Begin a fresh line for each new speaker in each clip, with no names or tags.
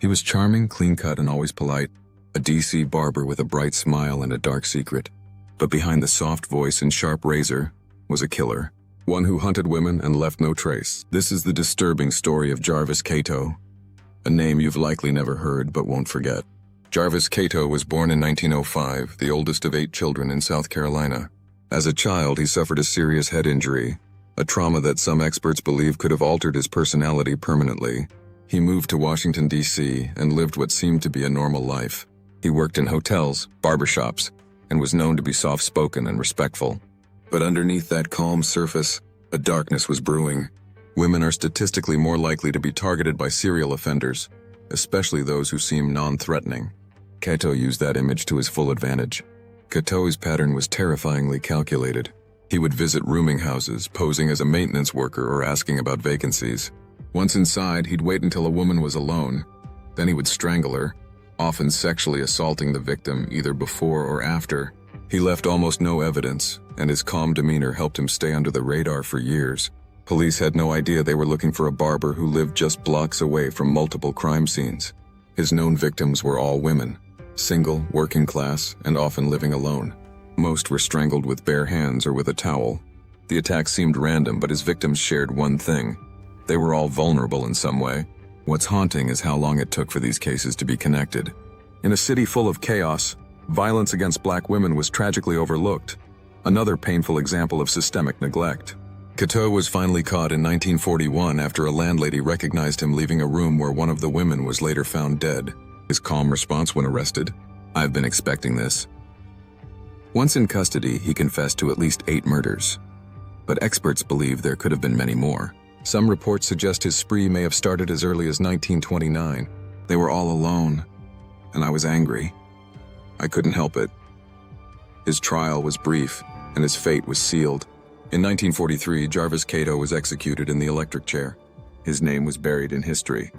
He was charming, clean-cut, and always polite, a DC barber with a bright smile and a dark secret. But behind the soft voice and sharp razor was a killer, one who hunted women and left no trace. This is the disturbing story of Jarvis Cato, a name you've likely never heard but won't forget. Jarvis Cato was born in 1905, the oldest of 8 children in South Carolina. As a child, he suffered a serious head injury, a trauma that some experts believe could have altered his personality permanently. He moved to Washington, D.C., and lived what seemed to be a normal life. He worked in hotels, barbershops, and was known to be soft-spoken and respectful. But underneath that calm surface, a darkness was brewing. Women are statistically more likely to be targeted by serial offenders, especially those who seem non-threatening. Cato used that image to his full advantage. Cato's pattern was terrifyingly calculated. He would visit rooming houses, posing as a maintenance worker or asking about vacancies. Once inside, he'd wait until a woman was alone. Then he would strangle her, often sexually assaulting the victim either before or after. He left almost no evidence, and his calm demeanor helped him stay under the radar for years. Police had no idea they were looking for a barber who lived just blocks away from multiple crime scenes. His known victims were all women, single, working class, and often living alone. Most were strangled with bare hands or with a towel. The attacks seemed random, but his victims shared one thing. They were all vulnerable in some way. What's haunting is how long it took for these cases to be connected. In a city full of chaos, violence against black women was tragically overlooked. Another painful example of systemic neglect. Cato was finally caught in 1941 after a landlady recognized him leaving a room where one of the women was later found dead. His calm response when arrested: "I've been expecting this." Once in custody, he confessed to at least 8 murders. But experts believe there could have been many more. Some reports suggest his spree may have started as early as 1929. They were all alone, and I was angry. I couldn't help it. His trial was brief, and his fate was sealed. In 1943, Jarvis Cato was executed in the electric chair. His name was buried in history,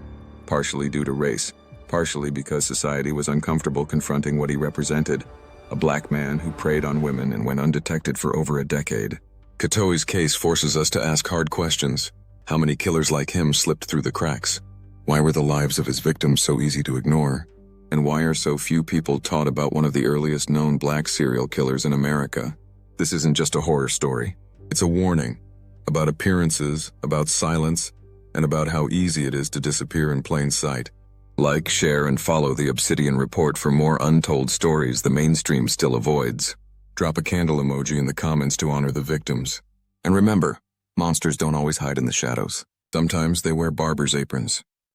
partially due to race, partially because society was uncomfortable confronting what he represented, a black man who preyed on women and went undetected for over a decade. Cato's case forces us to ask hard questions. How many killers like him slipped through the cracks? Why were the lives of his victims so easy to ignore? And why are so few people taught about one of the earliest known black serial killers in America? This isn't just a horror story. It's a warning about appearances, about silence, and about how easy it is to disappear in plain sight. Like, share, and follow the Obsidian Report for more untold stories the mainstream still avoids. Drop a candle emoji in the comments to honor the victims. And remember, monsters don't always hide in the shadows. Sometimes they wear barber's aprons.